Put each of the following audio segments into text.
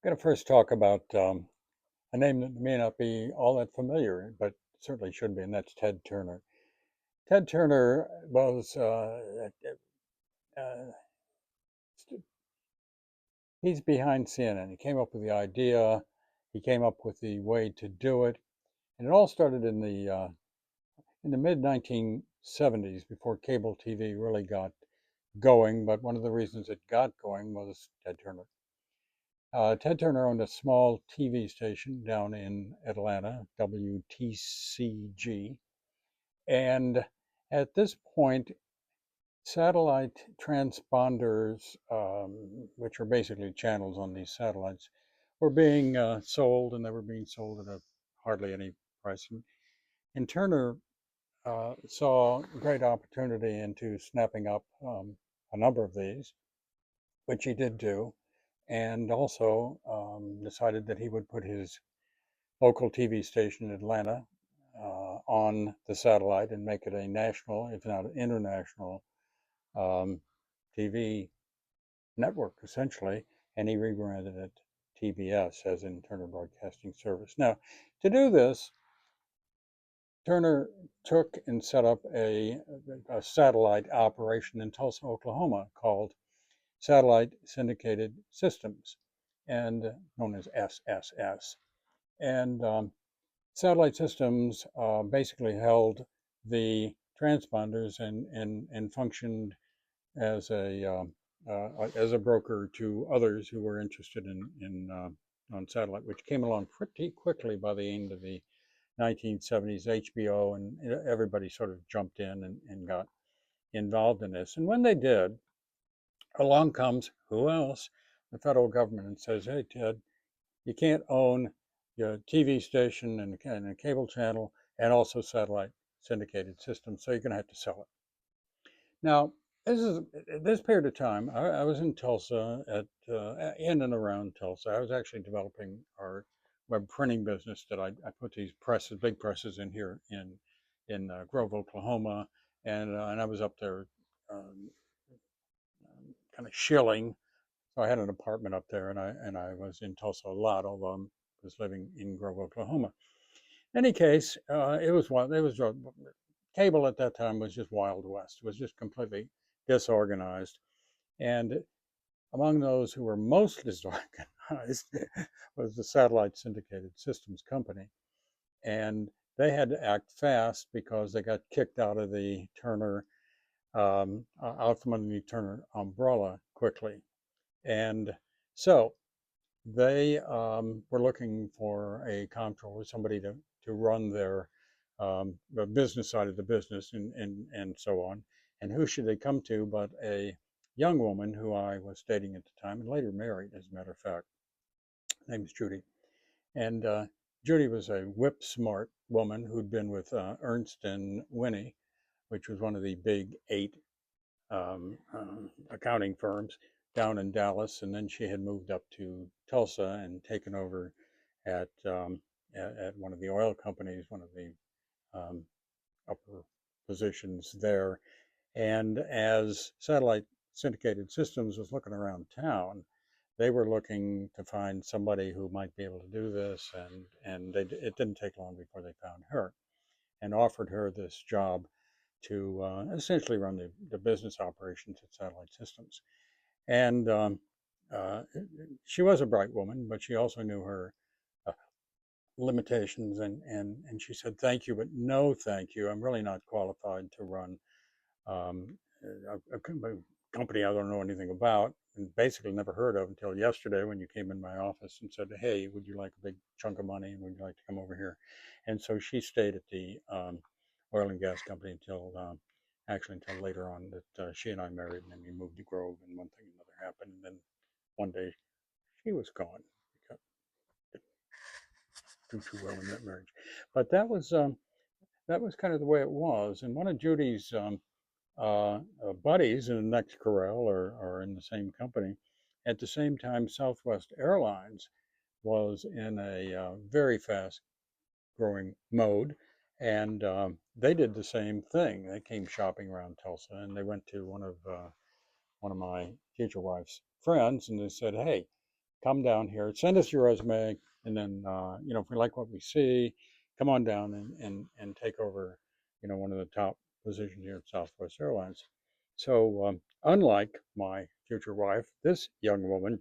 I'm going to first talk about a name that may not be all that familiar, but certainly should be, and that's Ted Turner. Ted Turner was, uh, he's behind CNN. He came up with the idea, he came up with the way to do it, and it all started in the mid 1970s before cable TV really got going. But one of the reasons it got going was Ted Turner. Ted Turner owned a small TV station down in Atlanta, WTCG. And at this point, satellite transponders, which are basically channels on these satellites, were being sold, and they were being sold at hardly any price. And Turner saw great opportunity into snapping up a number of these, which he did do, and also decided that he would put his local TV station in Atlanta on the satellite and make it a national, if not international, um, TV network, essentially. And he rebranded it TBS, as in Turner Broadcasting Service. Now, to do this, Turner took and set up a satellite operation in Tulsa, Oklahoma, called Satellite Syndicated Systems, and known as SSS. And satellite systems basically held the transponders and functioned as a broker to others who were interested in on satellite, which came along pretty quickly by the end of the 1970s. HBO and everybody sort of jumped in and got involved in this. And when they did, along comes who else? The federal government, and says, "Hey, Ted, you can't own your TV station and a cable channel and also satellite syndicated systems, so you're going to have to sell it." Now, this period of time. I was in Tulsa, in and around Tulsa. I was actually developing our web printing business. I put these presses, big presses, in here in Grove, Oklahoma, and I was up there, um, kind of shilling. So I had an apartment up there, and I was in Tulsa a lot, although I was living in Grove, Oklahoma. In any case, it was wild. It was cable at that time was just Wild West. It was just completely disorganized. And among those who were most disorganized was the Satellite Syndicated Systems Company. And they had to act fast because they got kicked out of the Turner, out from underneath Turner umbrella quickly. And so they were looking for a comptroller, somebody to run the business side of the business, and so on. And who should they come to but a young woman who I was dating at the time and later married, as a matter of fact. Her name is Judy. And Judy was a whip smart woman who'd been with Ernst and Winnie, which was one of the big eight accounting firms down in Dallas, and then she had moved up to Tulsa and taken over at at one of the oil companies, one of the um, upper positions there. And as Satellite Syndicated Systems was looking around town, they were looking to find somebody who might be able to do this, and it didn't take long before they found her and offered her this job to essentially run the business operations at Satellite Systems. And uh, she was a bright woman, but she also knew her uh, limitations. And she said, "Thank you, but no thank you. I'm really not qualified to run um, a company I don't know anything about and basically never heard of until yesterday when you came in my office and said, 'Hey, would you like a big chunk of money and would you like to come over here?'" And so she stayed at the oil and gas company until actually until later on that she and I married, and then we moved to Grove, and one thing and another happened, and then one day she was gone because it didn't do too well in that marriage. But that was kind of the way it was. And one of Judy's buddies in the next corral are in the same company. At the same time, Southwest Airlines was in a very fast growing mode, and they did the same thing. They came shopping around Tulsa, and they went to one of my future wife's friends, and they said, "Hey, come down here, send us your resume, and then if we like what we see, come on down and take over, one of the top positions here at Southwest Airlines. So unlike my future wife, this young woman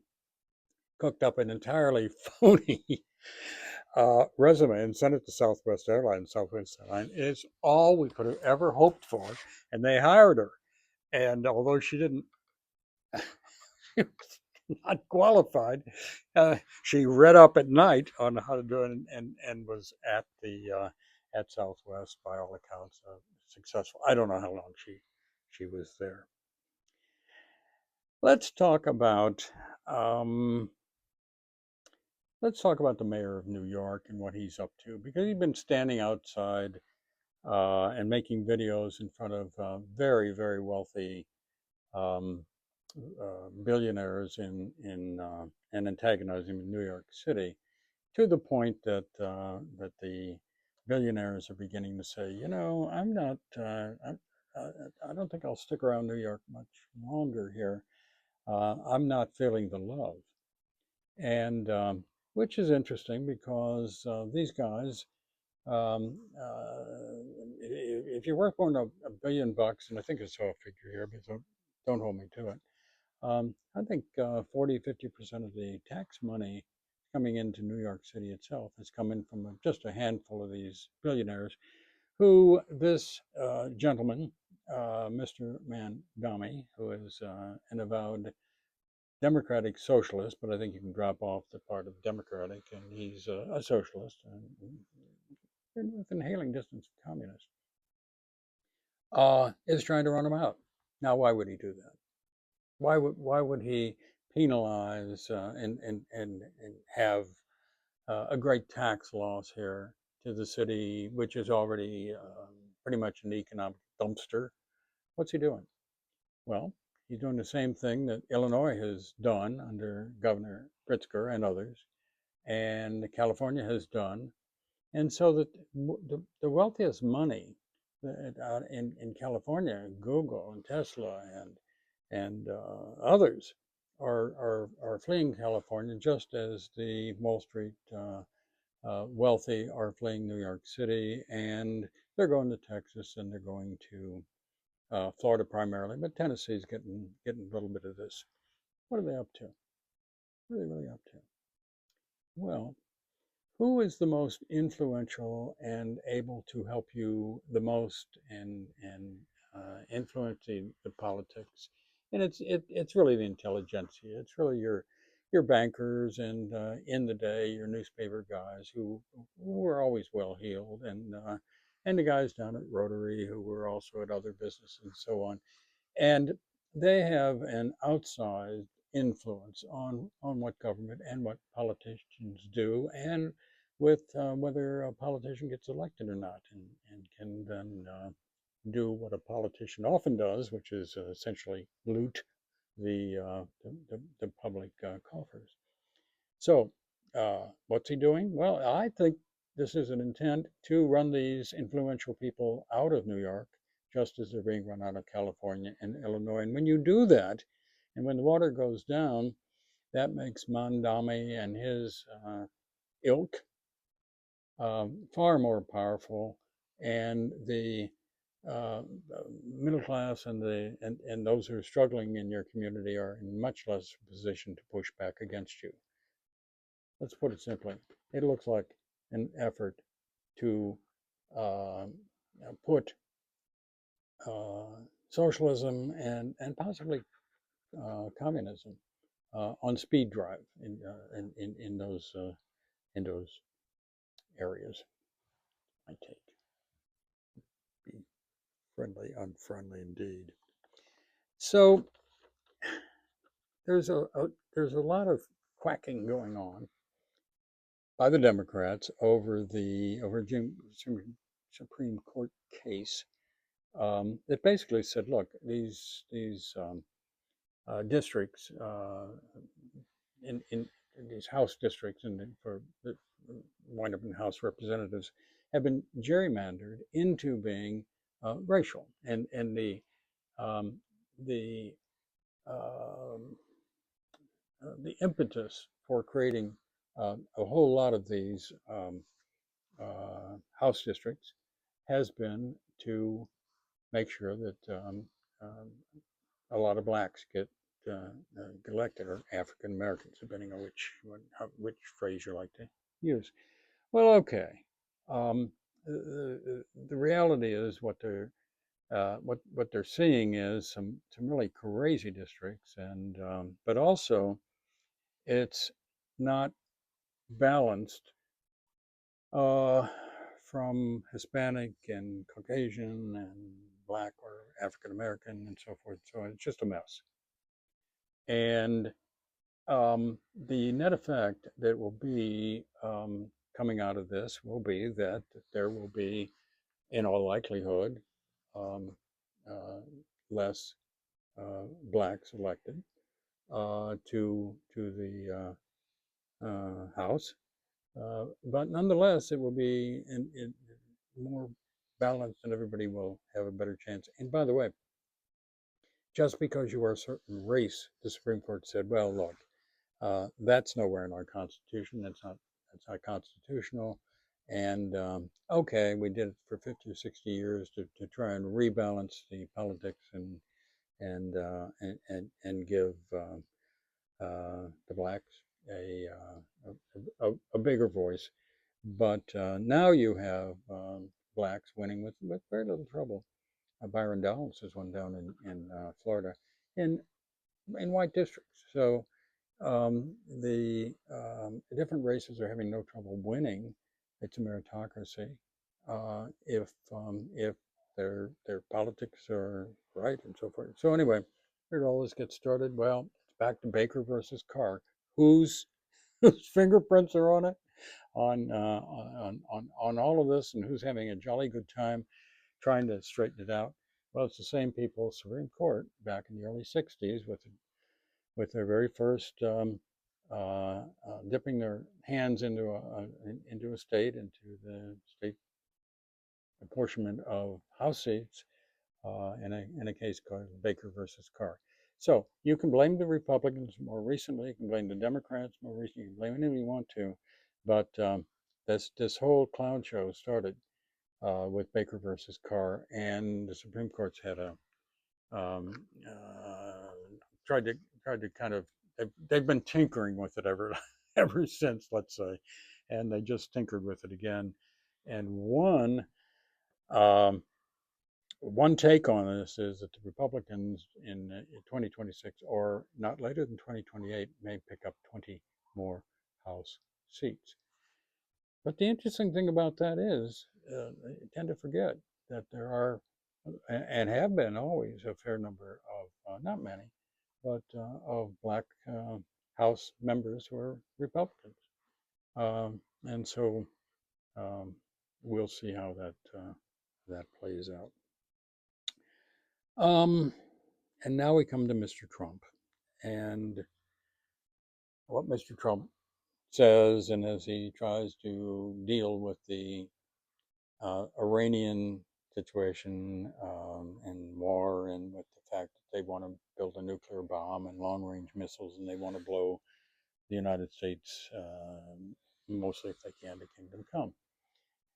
cooked up an entirely phony resume and sent it to Southwest Airlines. Southwest Airlines is all we could have ever hoped for, and they hired her. And although she didn't, she was not qualified, she read up at night on how to do it, and was at the at Southwest by all accounts successful. I don't know how long she was there. Let's talk about um, let's talk about the mayor of New York and what he's up to, because he's been standing outside and making videos in front of very, very wealthy um, billionaires and antagonizing in New York City, to the point that the billionaires are beginning to say, I'm not, I don't think I'll stick around New York much longer here. I'm not feeling the love, and which is interesting because these guys, if you're worth more than a billion bucks, and I think I saw a figure here, but don't hold me to it. I think 40–50% of the tax money coming into New York City itself has come in from just a handful of these billionaires, who this gentleman, Mr. Mandami, who is an avowed Democratic socialist, but I think you can drop off the part of Democratic, and he's a socialist and within hailing distance of communist, is trying to run him out. Now, why would he do that? Why would he penalize and have a great tax loss here to the city, which is already pretty much an economic dumpster? What's he doing? Well, he's doing the same thing that Illinois has done under Governor Pritzker and others, and California has done. And so that the wealthiest money in California, Google and Tesla and others are fleeing California, just as the Wall Street wealthy are fleeing New York City, and they're going to Texas, and they're going to Florida primarily, but Tennessee's getting a little bit of this. What are they up to? What are they really up to? Well, who is the most influential and able to help you the most in influencing the politics? And it's really the intelligentsia. It's really your bankers and in the day your newspaper guys who are always well heeled, and the guys down at Rotary who were also at other businesses and so on, and they have an outsized influence on what government and what politicians do, and with whether a politician gets elected or not, and can then do what a politician often does, which is essentially loot the public coffers. So, what's he doing? Well, I think this is an intent to run these influential people out of New York, just as they're being run out of California and Illinois. And when you do that, and when the water goes down, that makes Mandami and his ilk far more powerful, and the uh, middle class and those who are struggling in your community are in much less position to push back against you. Let's put it simply. It looks like an effort to uh, put socialism and possibly communism on speed drive in those areas. I take be friendly, unfriendly indeed. So there's a lot of quacking going on by the Democrats over Supreme Court case that basically said, look, these districts in these House districts and for the wind up in House representatives have been gerrymandered into being racial, and the um, the impetus for creating a whole lot of these house districts has been to make sure that um, a lot of blacks get elected, or African Americans, depending on which phrase you like to use. Well, okay. Um, the reality is what they're seeing is some really crazy districts, and but also it's not balanced uh, from Hispanic and Caucasian and Black or African American and so forth. So it's just a mess. And the net effect that will be coming out of this will be that there will be, in all likelihood, um, uh, less blacks elected to the House, but nonetheless, it will be more balanced, and everybody will have a better chance. And by the way, just because you are a certain race, the Supreme Court said, well, look, that's nowhere in our Constitution. That's not constitutional. And okay, we did it for 50 or 60 years to try and rebalance the politics and give the blacks a bigger voice. But now you have blacks winning with very little trouble. Byron Donalds is one down in Florida in white districts. So the different races are having no trouble winning. It's a meritocracy. If their politics are right and so forth. So anyway, where did all this get started? Well, it's back to Baker versus Carr. Whose whose fingerprints are on it? On all of this, and who's having a jolly good time trying to straighten it out? Well, it's the same people, Supreme Court, back in the early '60s, with their very first dipping their hands into a state, into the state apportionment of House seats, in a case called Baker versus Carr. So you can blame the Republicans more recently, you can blame the Democrats more recently, you can blame anyone you want to, but this whole clown show started with Baker versus Carr, and the Supreme Court's had a um, uh, tried to kind of they've been tinkering with it ever since, let's say, and they just tinkered with it again. And um, one take on this is that the Republicans in 2026, or not later than 2028, may pick up 20 more House seats. But the interesting thing about that is, I tend to forget that there are, and have been always, a fair number of, not many, but of black House members who are Republicans. And so um, we'll see how that plays out. And now we come to Mr. Trump, and what Mr. Trump says, and as he tries to deal with the Iranian situation and war, and with the fact that they want to build a nuclear bomb and long-range missiles, and they want to blow the United States, mostly if they can, to kingdom come.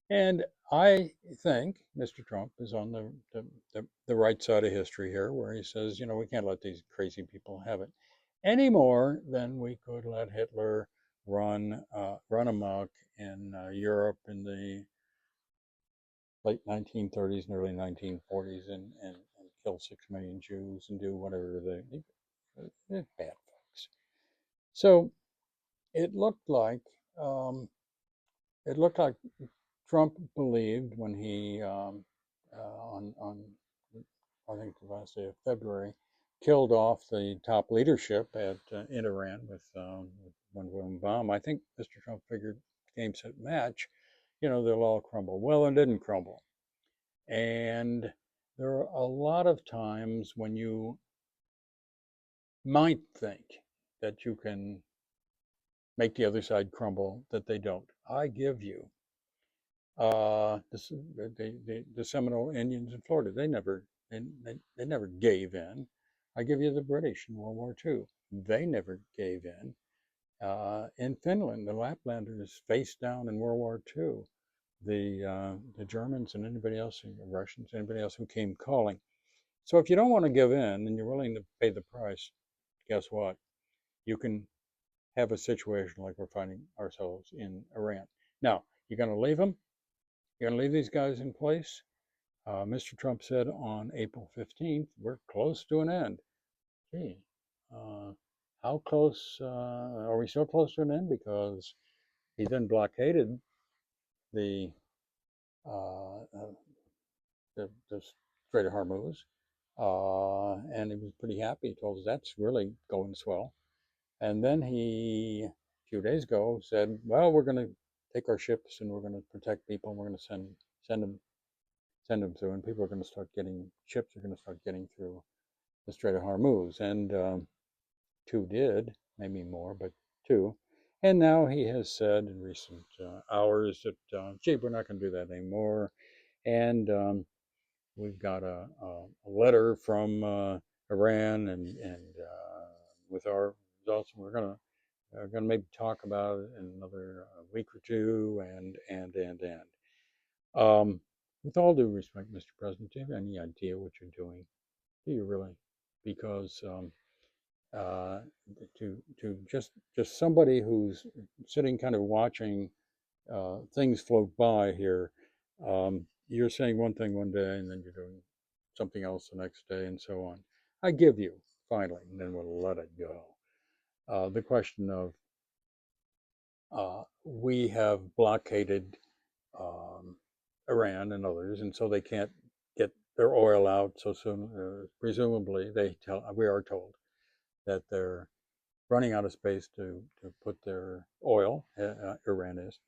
And I think Mr. Trump is on the right side of history here, where he says, we can't let these crazy people have it any more than we could let Hitler run amok in Europe in the late 1930s and early 1940s, and kill 6 million Jews and do whatever they're bad folks. So it looked like um, Trump believed when he on I think the last day of February killed off the top leadership in Iran with one boom bomb. I think Mr. Trump figured game set match, they'll all crumble. Well, it didn't crumble. And there are a lot of times when you might think that you can make the other side crumble, that they don't. I give you the Seminole Indians in Florida. They never gave in. I give you the British in World War II. They never gave in. In Finland, the Laplanders faced down in World War II the Germans and anybody else, the Russians, anybody else who came calling. So if you don't want to give in and you're willing to pay the price, guess what? You can have a situation like we're finding ourselves in Iran. Now, you're going to leave them. You're going to leave these guys in place. Mr. Trump said on April 15th, we're close to an end. Gee, uh, how close are we so close to an end? Because he then blockaded the uh, uh, the Strait of Hormuz, and he was pretty happy. He told us that's really going swell. And then he, a few days ago, said, "Well, we're going to take our ships and we're going to protect people. And we're going to send them through, and people are going to start getting ships are going to start getting through the Strait of Hormuz." And two did, maybe more, but two. And now he has said in recent hours that, gee, we're not going to do that anymore. And we've got a letter from Iran and with our results, we're going to maybe talk about it in another week or two, and with all due respect, Mr. President, do you have any idea what you're doing? Do you really? Because uh, to just somebody who's sitting kind of watching things float by here, you're saying one thing one day and then you're doing something else the next day and so on. I give you finally, and then we'll let it go. The question of we have blockaded um, Iran and others, and so they can't get their oil out so soon. Presumably, we are told that they're running out of space to put their oil. Iran is,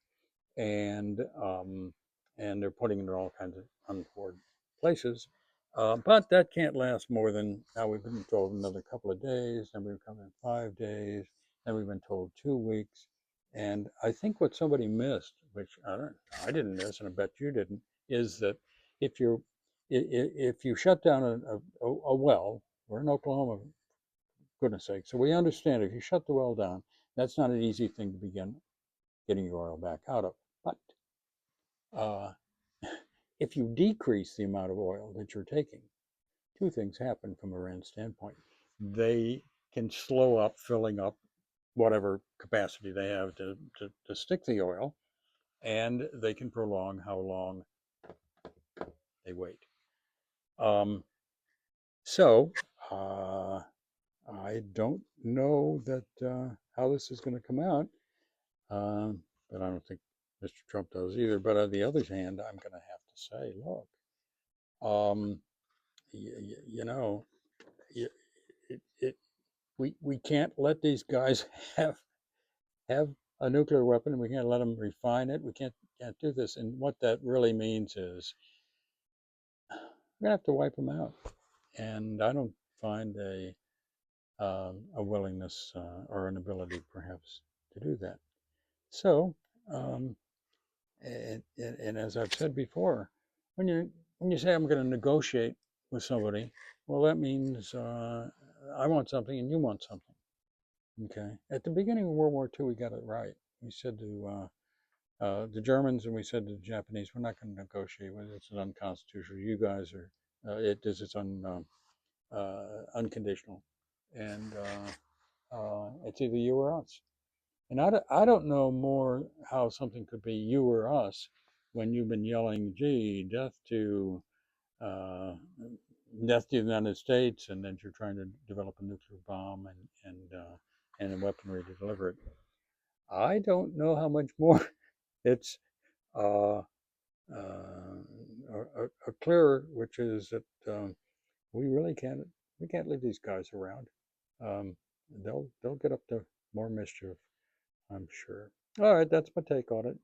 and um, and they're putting it in all kinds of untoward places. But that can't last more than now. We've been told another couple of days, then we've come in 5 days, then we've been told 2 weeks. And I think what somebody missed, which I didn't miss, and I bet you didn't, is that if you if you shut down a well, we're in Oklahoma, for goodness sake, so we understand if you shut the well down, that's not an easy thing to begin getting your oil back out of. But uh, if you decrease the amount of oil that you're taking, two things happen from Iran's standpoint. They can slow up filling up whatever capacity they have to stick the oil, and they can prolong how long they wait. Um, so I don't know that how this is going to come out, but I don't think Mr. Trump does either. But on the other hand, I'm going to have to say, look, um, you know, it, it we can't let these guys have a nuclear weapon, and we can't let them refine it. We can't do this. And what that really means is we're gonna have to wipe them out. And I don't find a willingness or an ability, perhaps, to do that. So, um, and as I've said before, when you say I'm going to negotiate with somebody, well, that means I want something and you want something. Okay. At the beginning of World War II, we got it right. We said to the Germans and we said to the Japanese, we're not going to negotiate with it. It's unconstitutional. You guys are, unconditional. And it's either you or us. And I don't know more how something could be you or us when you've been yelling, gee, uh, death to the United States, and then you're trying to develop a nuclear bomb and a weaponry to deliver it. I don't know how much more it's uh, clearer, which is that we really can't leave these guys around. Um, they'll get up to more mischief, I'm sure. All right, that's my take on it.